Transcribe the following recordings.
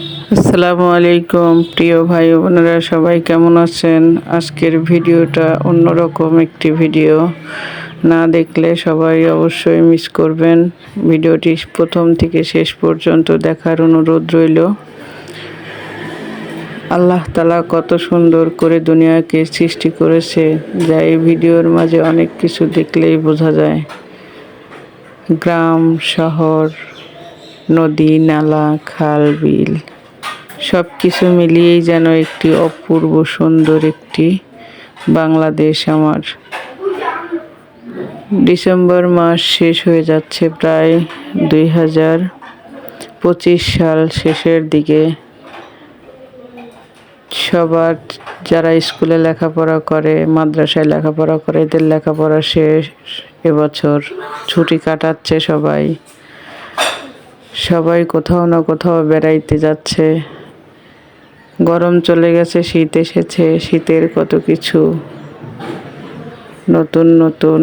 আসসালামু আলাইকুম প্রিয় ভাই ও বোনেরা, সবাই কেমন আছেন? আজকের ভিডিওটা অন্যরকম একটি ভিডিও, না দেখলে সবাই অবশ্যই মিস করবেন। ভিডিওটি প্রথম থেকে শেষ পর্যন্ত দেখার অনুরোধ রইল। আল্লাহ তাআলা কত সুন্দর করে দুনিয়াকে সৃষ্টি করেছে, যা এই ভিডিওর মাঝে অনেক কিছু দেখলেই বোঝা যায়। গ্রাম, শহর, নদী, নালা, খাল, বিল সব কিছু মিলিয়েই যেন একটি অপূর্ব সুন্দর একটি বাংলাদেশ আমার। ডিসেম্বর মাস শেষ হয়ে যাচ্ছে, প্রায় 2025 সাল শেষের দিকে। সবার যারা স্কুলে লেখাপড়া করে, মাদ্রাসায় লেখাপড়া করে, এদের লেখাপড়া শেষ। এবছর ছুটি কাটাচ্ছে সবাই সবাই কোথাও না কোথাও বেড়াইতে যাচ্ছে। গরম চলে গেছে, শীত এসেছে। শীতের কত কিছু নতুন নতুন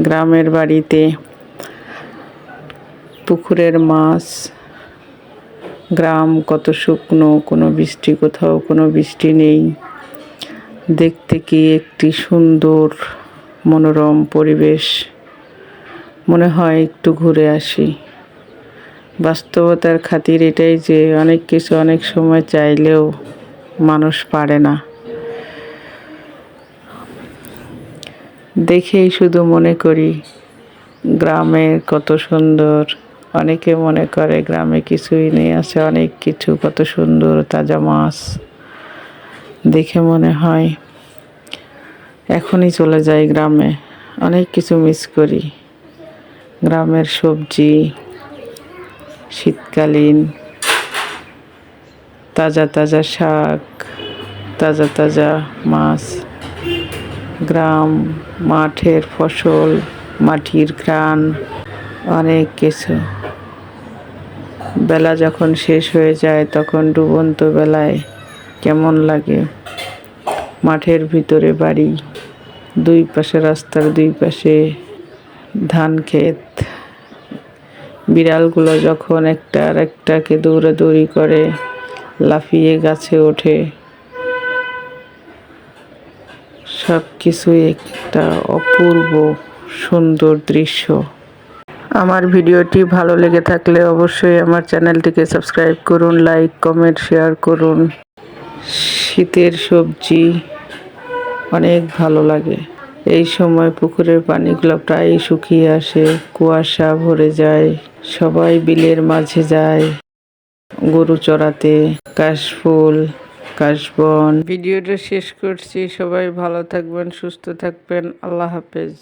গ্রামের বাড়িতে পুকুরের মাছ, গ্রাম কত শুকনো, কোনো বৃষ্টি, কোথাও কোনো বৃষ্টি নেই। দেখতে কি একটি সুন্দর মনোরম পরিবেশ, মনে হয় একটু ঘুরে আসি। বাস্তবতার খাতির এটাই যে অনেক কিছু অনেক সময় চাইলেও মানুষ পারে না। দেখেই শুধু মনে করি গ্রামে কত সুন্দর। অনেকে মনে করে গ্রামে কিছুই নেই, আছে অনেক কিছু, কত সুন্দর তাজা মাছ। দেখে মনে হয় এখনই চলে যাই গ্রামে। অনেক কিছু মিস করি। গ্রামের সবজি, শীতকালীন তাজা তাজা শাক, তাজা তাজা মাছ, গ্রাম, মাঠের ফসল, মাটির ঘ্রাণ, অনেক কিছু। বেলা যখন শেষ হয়ে যায় তখন ডুবন্ত বেলায় কেমন লাগে। মাঠের ভিতরে বাড়ি, দুই পাশে রাস্তার দুই পাশে ধান ক্ষেত। বিড়ালগুলো যখন একটা আর একটাকে দৌড়াদৌড়ি করে, লাফিয়ে গাছে ওঠে, সব কিছুই একটা অপূর্ব সুন্দর দৃশ্য। আমার ভিডিওটি ভালো লেগে থাকলে অবশ্যই আমার চ্যানেলটিকে সাবস্ক্রাইব করুন, লাইক, কমেন্ট, শেয়ার করুন। শীতের সবজি অনেক ভালো লাগে। এই সময় পুকুরের পানিগুলো প্রায় শুকিয়ে আসে, কুয়াশা ভরে যায়। সবাই বিলের মাঝে যায় গরু চড়াতে। কাশফুল, কাশবন। ভিডিওটা শেষ করছি। সবাই ভালো থাকবেন, সুস্থ থাকবেন। আল্লাহ হাফেজ।